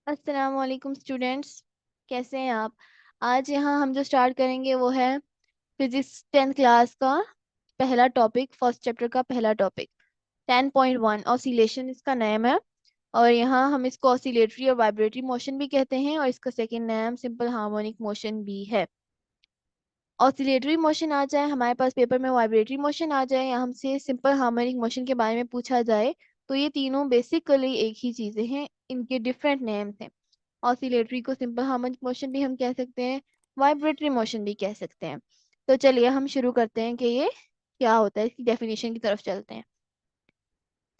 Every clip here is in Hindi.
अस्सलाम वालेकुम स्टूडेंट्स। कैसे हैं आप? आज यहाँ हम जो स्टार्ट करेंगे वो है फिजिक्स 10th क्लास का पहला टॉपिक, फर्स्ट चैप्टर का पहला टॉपिक 10.1 ऑसिलेशन इसका नेम है। और यहाँ हम इसको ऑसिलेटरी और वाइब्रेटरी मोशन भी कहते हैं और इसका second name simple harmonic motion भी है। ऑसिलेटरी मोशन आ जाए हमारे पास पेपर में, वाइब्रेटरी मोशन आ जाए या हमसे सिंपल हार्मोनिक मोशन के बारे में पूछा जाए, तो ये तीनों बेसिकली एक ही चीज़ें हैं, इनके डिफरेंट नेम्स हैं। ऑसिलेटरी को सिंपल हार्मोनिक मोशन भी हम कह सकते हैं, वाइब्रेटरी मोशन भी कह सकते हैं। तो चलिए हम शुरू करते हैं कि ये क्या होता है, इसकी डेफिनेशन की तरफ चलते हैं।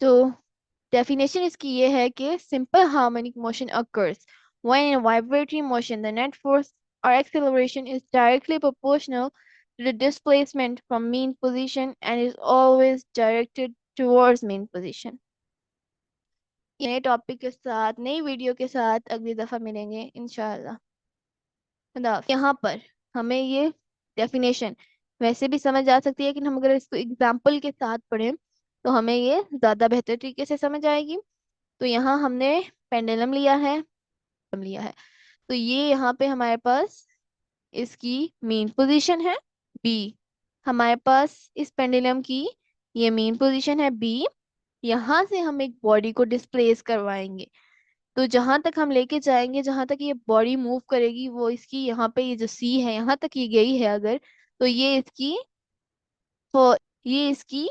तो डेफिनेशन इसकी ये है कि simple harmonic motion occurs when in vibratory motion the net force or acceleration is directly proportional to the displacement from mean position and is always directed towards mean position। नए टॉपिक के साथ, नई वीडियो के साथ अगली दफा मिलेंगे इंशाल्लाह। यहाँ पर हमें ये डेफिनेशन वैसे भी समझ आ सकती है, लेकिन हम अगर इसको एग्जाम्पल के साथ पढ़ें तो हमें ये ज्यादा बेहतर तरीके से समझ आएगी। तो यहाँ हमने पेंडुलम लिया है। तो ये यहाँ पे हमारे पास इसकी मीन पोजीशन है बी। हमारे पास इस पेंडुलम की ये मीन पोजीशन है बी। यहाँ से हम एक बॉडी को डिस्प्लेस करवाएंगे। तो जहां तक हम लेके जाएंगे, जहां तक ये बॉडी मूव करेगी, वो इसकी यहाँ पे ये जो सी है यहाँ तक ये गई है अगर, तो ये इसकी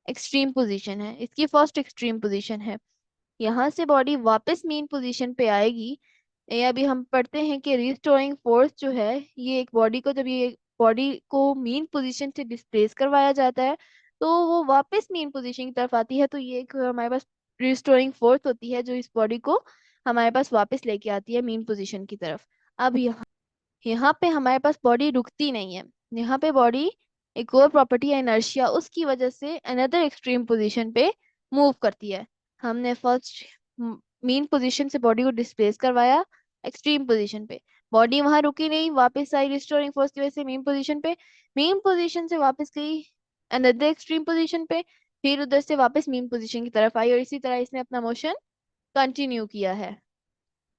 एक्सट्रीम पोजीशन है, इसकी फर्स्ट एक्सट्रीम पोजीशन है। यहाँ से बॉडी वापस मेन पोजीशन पे आएगी। ये अभी हम पढ़ते हैं कि रिस्टोरिंग फोर्स जो है, ये एक बॉडी को, जब ये बॉडी को मेन पोजीशन से डिस्प्लेस करवाया जाता है तो वो वापस मेन पोजीशन की तरफ आती है। तो ये एक हमारे पास रिस्टोरिंग फोर्स होती है जो इस बॉडी को हमारे पास वापस लेके आती है मेन पोजीशन की तरफ। अब यहाँ पे हमारे पास बॉडी रुकती नहीं है। यहाँ पे बॉडी एक और प्रॉपर्टी है इनर्शिया, उसकी वजह से अनदर एक्सट्रीम पोजीशन पे मूव करती है। हमने फर्स्ट मीन पोजीशन से बॉडी को डिस्प्लेस करवाया एक्सट्रीम पोजीशन पे, बॉडी वहां रुकी नहीं, वापस आई रिस्टोरिंग फोर्स की वजह से मेन पोजीशन पे, मेन पोजीशन से वापस गई अनदर एक्सट्रीम पोजीशन पे, फिर उधर से वापस मेन पोजीशन की तरफ आई और इसी तरह इसने अपना मोशन कंटिन्यू किया है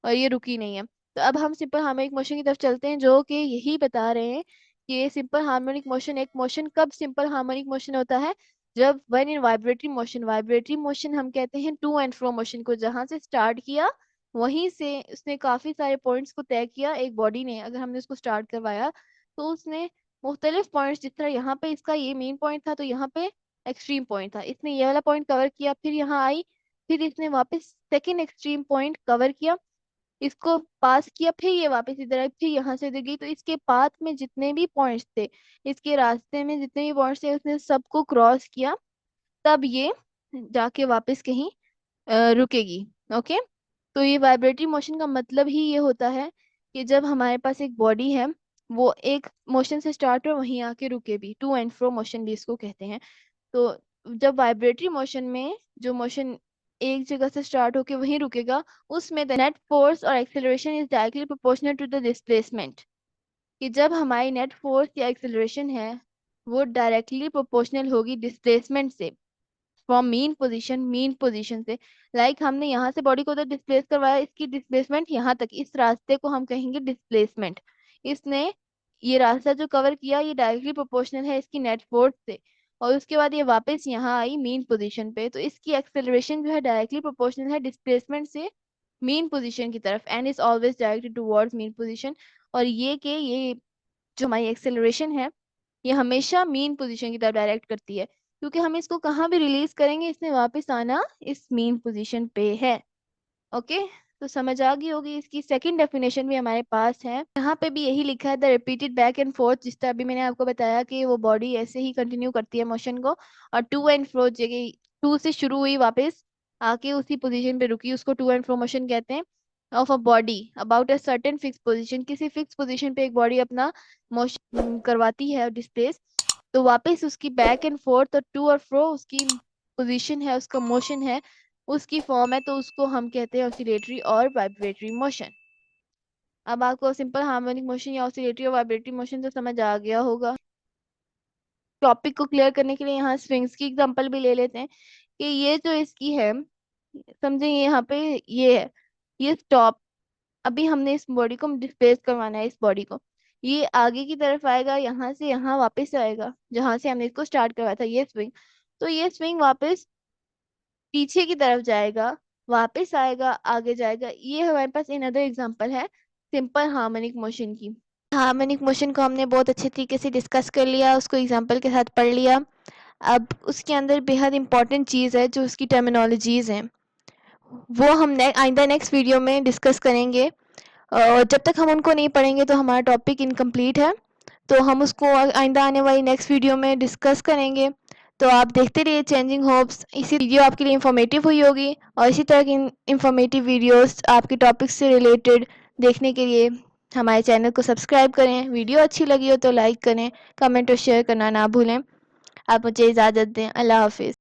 और ये रुकी नहीं है। तो अब हम सिंपल हार्मोनिक मोशन की तरफ चलते हैं, जो कि यही बता रहे हैं कि ये सिंपल हार्मोनिक मोशन, एक मोशन कब सिंपल हार्मोनिक मोशन होता है, जब one in vibratory motion. Vibratory motion हम कहते हैं टू एंड फ्रो मोशन को, जहां से स्टार्ट किया वहीं से उसने काफी सारे पॉइंट्स को तय किया। एक बॉडी ने अगर हमने उसको स्टार्ट करवाया तो उसने मुख्तलिफ पॉइंट्स, जिस तरह यहाँ पे इसका ये मेन पॉइंट था तो यहाँ पे एक्सट्रीम पॉइंट था, इसने ये वाला पॉइंट कवर किया, फिर यहाँ आई, फिर इसने वापस सेकेंड एक्सट्रीम पॉइंट कवर किया, इसको पास किया, फिर ये वापस इधर आई, फिर यहाँ से इधर गई। तो इसके पाथ में जितने भी पॉइंट्स थे, इसके रास्ते में जितने भी पॉइंट्स थे, उसने सबको क्रॉस किया, तब ये जाके वापस कहीं रुकेगी। ओके। तो ये वाइब्रेटरी मोशन का मतलब ही ये होता है कि जब हमारे पास एक बॉडी है, वो एक मोशन से स्टार्ट हो वहीं आके रुके भी, टू एंड फ्रो मोशन भी इसको कहते हैं। तो जब वाइब्रेटरी मोशन में जो मोशन एक जगह से स्टार्ट होके वहीं रुकेगा, उसमें द नेट फोर्स और acceleration is directly proportional to the displacement. कि जब हमारी नेट फोर्स या एक्सेलरेशन है वो डायरेक्टली प्रोपोर्शनल होगी डिस्प्लेसमेंट से, फ्रॉम मीन पोजीशन से। हमने यहाँ से बॉडी को उधर डिस्प्लेस करवाया, इसकी डिस्प्लेसमेंट यहाँ तक, इस रास्ते को हम कहेंगे डिस्प्लेसमेंट। इसने ये रास्ता जो कवर किया ये डायरेक्टली प्रोपोर्शनल है इसकी नेट फोर्स से, और उसके बाद ये वापस यहाँ आई मीन पोजीशन पे, तो इसकी एक्सेलरेशन जो है डायरेक्टली प्रोपोर्शनल है डिस्प्लेसमेंट से मीन पोजीशन की तरफ, and is always directed towards mean position. और ये जो हमारी एक्सेलरेशन है ये हमेशा मीन पोजीशन की तरफ डायरेक्ट करती है, क्योंकि हम इसको कहाँ भी रिलीज करेंगे इसने वापस आना इस मीन पोजीशन पे है। ओके। तो समझ आ गई होगी। इसकी सेकंड डेफिनेशन भी हमारे पास है, यहाँ पे भी यही लिखा है, the repeated back and fourth, जिस तरह अभी मैंने आपको बताया कि वो बॉडी ऐसे ही कंटिन्यू करती है मोशन को, और टू एंड फ्रो जगह टू से शुरू हुई वापस आके उसी पोजीशन पे रुकी, उसको टू एंड फ्रो मोशन कहते हैं। Of a body about a certain fix position, किसी फिक्स पोजीशन पे एक बॉडी अपना मोशन करवाती है डिस्प्लेस, तो वापस उसकी बैक एंड फोर्थ और टू और फ्रो उसकी पोजीशन है, उसका मोशन है, उसकी फॉर्म है, तो उसको हम कहते हैं ऑसिलेटरी और वाइब्रेटरी मोशन। अब आपको सिंपल हार्मोनिक मोशन या ऑसिलेटरी और वाइब्रेटरी मोशन तो समझ आ गया होगा। टॉपिक को क्लियर करने के लिए यहाँ स्ट्रिंग्स की एग्जांपल भी ले लेते हैं कि ये जो इसकी है, समझे, ये यहाँ पे ये है, ये स्टॉप अभी हमने इस बॉडी को डिस्प्लेस करवाना है, इस बॉडी को। ये आगे की तरफ आएगा, यहाँ से यहाँ वापस आएगा जहां से हमने इसको स्टार्ट करवाया था, ये स्विंग। तो ये स्विंग वापस पीछे की तरफ जाएगा, वापस आएगा, आगे जाएगा। ये हमारे पास अनदर एग्जांपल है सिंपल हार्मोनिक मोशन की। हार्मोनिक मोशन को हमने बहुत अच्छे तरीके से डिस्कस कर लिया, उसको एग्जांपल के साथ पढ़ लिया। अब उसके अंदर बेहद इंपॉर्टेंट चीज़ है जो उसकी टर्मिनोलॉजीज हैं, वो हम आइंदा नेक्स्ट वीडियो में डिस्कस करेंगे। और जब तक हम उनको नहीं पढ़ेंगे तो हमारा टॉपिक इनकम्प्लीट है, तो हम उसको आइंदा आने वाली नेक्स्ट वीडियो में डिस्कस करेंगे। तो आप देखते रहिए चेंजिंग होप्स। इसी वीडियो आपके लिए इंफॉर्मेटिव हुई होगी, और इसी तरह की इंफॉर्मेटिव वीडियोस आपके टॉपिक से रिलेटेड देखने के लिए हमारे चैनल को सब्सक्राइब करें। वीडियो अच्छी लगी हो तो लाइक करें, कमेंट और शेयर करना ना भूलें। आप मुझे इजाज़त दें। अल्लाह हाफिज़।